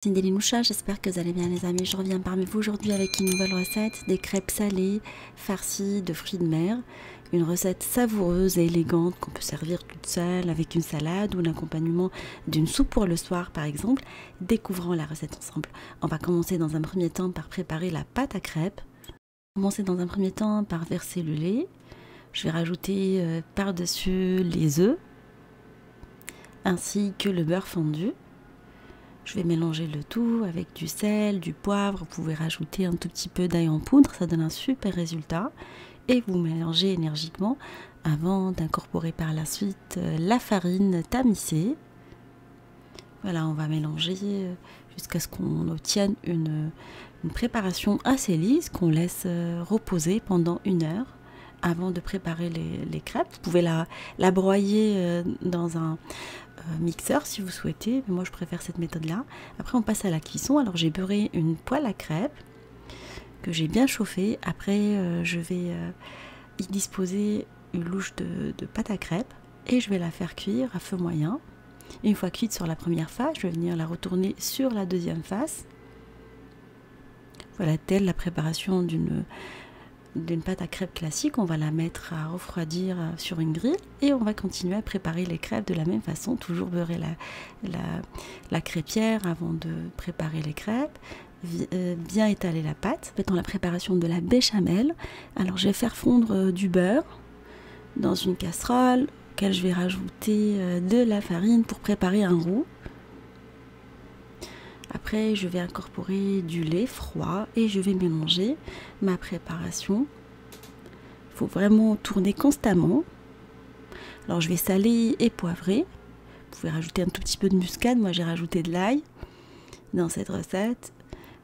C'est Daily Moucha, j'espère que vous allez bien les amis. Je reviens parmi vous aujourd'hui avec une nouvelle recette, des crêpes salées farcies de fruits de mer. Une recette savoureuse et élégante qu'on peut servir toute seule avec une salade ou l'accompagnement d'une soupe pour le soir par exemple. Découvrons la recette ensemble. On va commencer dans un premier temps par préparer la pâte à crêpes. Commencer dans un premier temps par verser le lait. Je vais rajouter par-dessus les œufs ainsi que le beurre fondu. Je vais mélanger le tout avec du sel, du poivre. Vous pouvez rajouter un tout petit peu d'ail en poudre, ça donne un super résultat. Et vous mélangez énergiquement avant d'incorporer par la suite la farine tamisée. Voilà, on va mélanger jusqu'à ce qu'on obtienne une préparation assez lisse qu'on laisse reposer pendant 1 heure avant de préparer les crêpes. Vous pouvez la broyer dans un mixeur si vous souhaitez, mais moi je préfère cette méthode là. Après on passe à la cuisson. Alors j'ai beurré une poêle à crêpes que j'ai bien chauffée. Après je vais y disposer une louche de pâte à crêpes et je vais la faire cuire à feu moyen. Une fois cuite sur la première face, je vais venir la retourner sur la deuxième face. Voilà, telle la préparation d'une pâte à crêpes classique. On va la mettre à refroidir sur une grille et on va continuer à préparer les crêpes de la même façon, toujours beurrer la crêpière avant de préparer les crêpes, bien étaler la pâte. Dans la préparation de la béchamel, alors je vais faire fondre du beurre dans une casserole auquel je vais rajouter de la farine pour préparer un roux. Après, je vais incorporer du lait froid et je vais mélanger ma préparation. Il faut vraiment tourner constamment. Alors, je vais saler et poivrer. Vous pouvez rajouter un tout petit peu de muscade. Moi, j'ai rajouté de l'ail dans cette recette.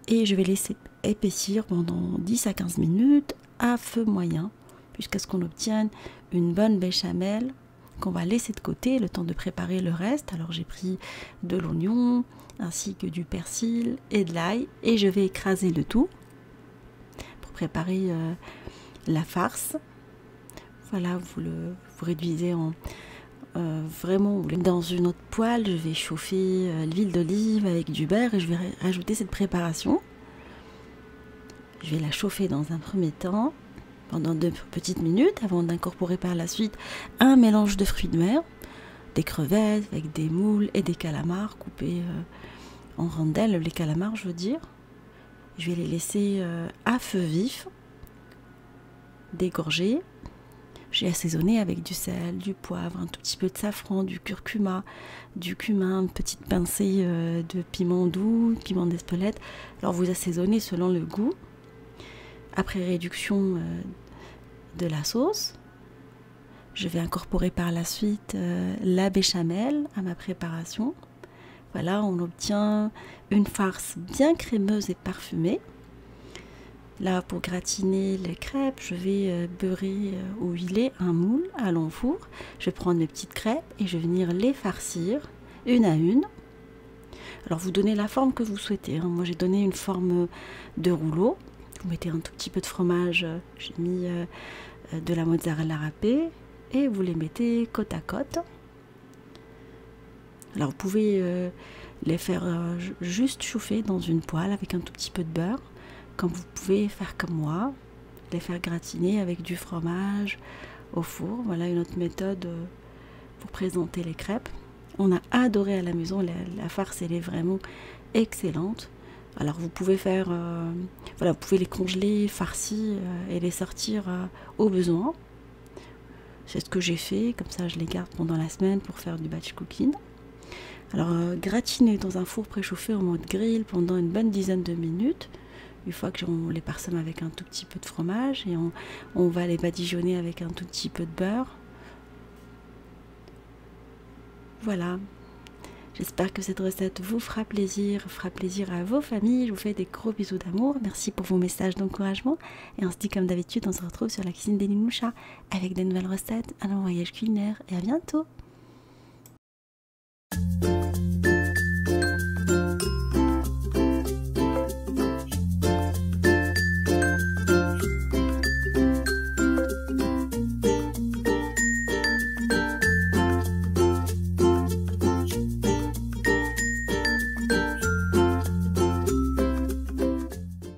Et je vais laisser épaissir pendant 10 à 15 minutes à feu moyen jusqu'à ce qu'on obtienne une bonne béchamel qu'on va laisser de côté le temps de préparer le reste. Alors, j'ai pris de l'oignon ainsi que du persil et de l'ail et je vais écraser le tout pour préparer la farce. Voilà, vous réduisez en vraiment dans une autre poêle. Je vais chauffer l'huile d'olive avec du beurre et je vais rajouter cette préparation. Je vais la chauffer dans un premier temps pendant 2 petites minutes avant d'incorporer par la suite un mélange de fruits de mer, des crevettes avec des moules et des calamars coupés en rondelles, les calamars je veux dire. Je vais les laisser à feu vif, dégorger. J'ai assaisonné avec du sel, du poivre, un tout petit peu de safran, du curcuma, du cumin, une petite pincée de piment doux, piment d'Espelette. Alors vous assaisonnez selon le goût. Après réduction de la sauce, je vais incorporer par la suite la béchamel à ma préparation. Voilà, on obtient une farce bien crémeuse et parfumée. Là, pour gratiner les crêpes, je vais beurrer ou huiler un moule à long four. Je vais prendre mes petites crêpes et je vais venir les farcir une à une. Alors, vous donnez la forme que vous souhaitez. Moi, j'ai donné une forme de rouleau. Vous mettez un tout petit peu de fromage. J'ai mis de la mozzarella râpée et vous les mettez côte à côte. Alors, vous pouvez les faire juste chauffer dans une poêle avec un tout petit peu de beurre. Comme vous pouvez faire comme moi, les faire gratiner avec du fromage au four. Voilà une autre méthode pour présenter les crêpes. On a adoré à la maison, la farce elle est vraiment excellente. Alors vous pouvez faire, voilà, vous pouvez les congeler, farcis et les sortir au besoin. C'est ce que j'ai fait, comme ça je les garde pendant la semaine pour faire du batch cooking. Alors gratiner dans un four préchauffé en mode grill pendant une bonne dizaine de minutes. Une fois que on les parsème avec un tout petit peu de fromage et on va les badigeonner avec un tout petit peu de beurre. Voilà. J'espère que cette recette vous fera plaisir à vos familles. Je vous fais des gros bisous d'amour. Merci pour vos messages d'encouragement. Et on se dit comme d'habitude, on se retrouve sur la cuisine Daily Moucha avec des nouvelles recettes, un long voyage culinaire et à bientôt.